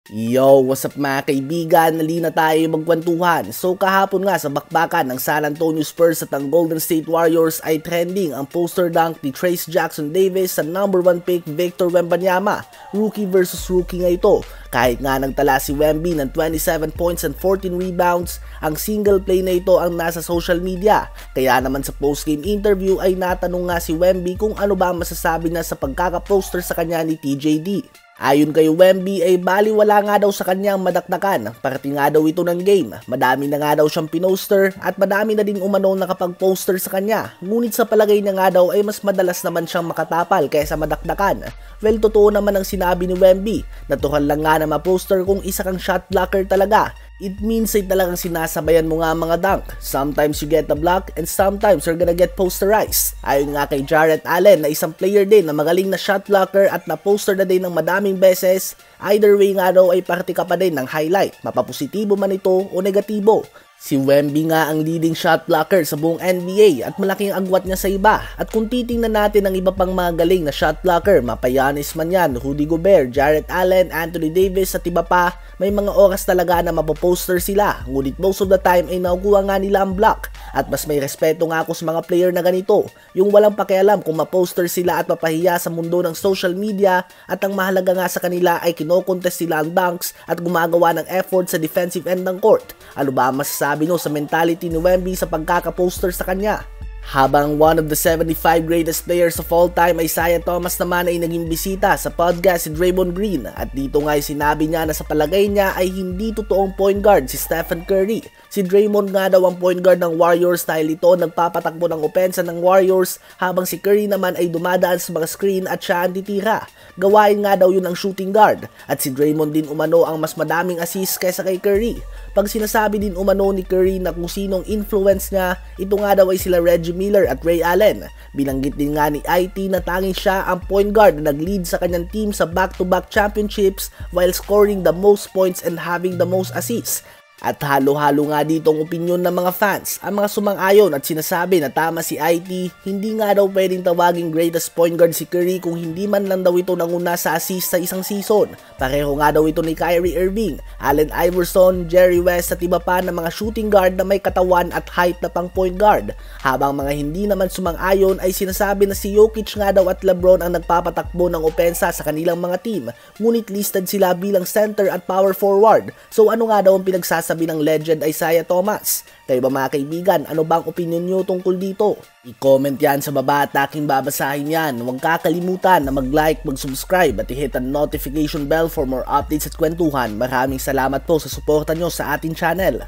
Yo, what's up mga kaibigan? Nali na tayo magkwentuhan. So kahapon nga sa bakbakan ng San Antonio Spurs at ang Golden State Warriors ay trending ang poster dunk ni Trayce Jackson Davis sa number 1 pick Victor Wembanyama. Rookie versus rookie nga ito. Kahit nga nagtala si Wemby ng 27 points and 14 rebounds, ang single play na ito ang nasa social media. Kaya naman sa postgame interview ay natanong nga si Wemby kung ano ba ang masasabi niya sa pagkakaposter sa kanya ni TJD. Ayon kay Wemby ay baliwala nga daw sa kanyang madakdakan, parte nga daw ito ng game. Madami na nga daw siyang pinoster at madami na din umano nakapag-poster sa kanya. Ngunit sa palagay niya nga daw ay mas madalas naman siyang makatapal kaysa madakdakan. Well, totoo naman ang sinabi ni Wemby. Natural lang nga na ma-poster kung isa kang shot blocker talaga. It means ay talagang sinasabayan mo nga mga dunk. Sometimes you get the block and sometimes you're gonna get posterized. Ayon nga kay Jarrett Allen na isang player din na magaling na shot blocker at na-poster na din ng madaming beses, either way nga daw ay parte ka pa din ng highlight, mapapositibo man ito o negatibo. Si Wemby nga ang leading shot blocker sa buong NBA at malaking agwat niya sa iba. At kung titingnan natin ang iba pang mga galing na shot blocker, Mapayanis man yan, Rudy Gobert, Jarrett Allen, Anthony Davis at iba pa, may mga oras talaga na mapoposter sila. Ngunit most of the time ay nakukuha nga nila ang block. At mas may respeto nga ako sa mga player na ganito, yung walang pakialam kung maposter sila at mapahiya sa mundo ng social media, at ang mahalaga nga sa kanila ay kinokontest sila ang dunks at gumagawa ng effort sa defensive end ng court. Ano ba ang masasabi nyo sa mentality ni Wemby sa pagkakaposter sa kanya? Habang one of the 75 greatest players of all time, Isaiah Thomas naman ay naging bisita sa podcast si Draymond Green, at dito nga ay sinabi niya na sa palagay niya ay hindi totoong point guard si Stephen Curry. Si Draymond nga daw ang point guard ng Warriors dahil ito nagpapatakbo ng opensa ng Warriors, habang si Curry naman ay dumadaan sa mga screen at siya ang titira. Gawain nga daw yun ang shooting guard, at si Draymond din umano ang mas madaming assist kaysa kay Curry. Pag sinasabi din umano ni Curry na kung sinong influence niya, ito nga daw ay sila Reggie Miller at Ray Allen. Binanggit din nga ni IT na tanging siya ang point guard na nag-lead sa kanyang team sa back-to-back championships while scoring the most points and having the most assists. At halo-halo nga dito ang opinyon ng mga fans. Ang mga sumang-ayon at sinasabi na tama si IT, hindi nga daw pwedeng tawaging greatest point guard si Curry kung hindi man lang daw ito nanguna sa assist sa isang season. Pareho nga daw ito ni Kyrie Irving, Allen Iverson, Jerry West at iba pa na mga shooting guard na may katawan at height na pang point guard. Habang mga hindi naman sumang-ayon ay sinasabi na si Jokic nga daw at LeBron ang nagpapatakbo ng opensa sa kanilang mga team, ngunit listed sila bilang center at power forward. So ano nga daw ang pinagsasabi ng legend Isaiah Thomas? Kayo ba mga kaibigan, ano bang opinion nyo tungkol dito? I-comment yan sa baba at aking babasahin yan. Huwag kakalimutan na mag-like, mag-subscribe at i-hit ang notification bell for more updates at kwentuhan. Maraming salamat po sa suporta nyo sa ating channel.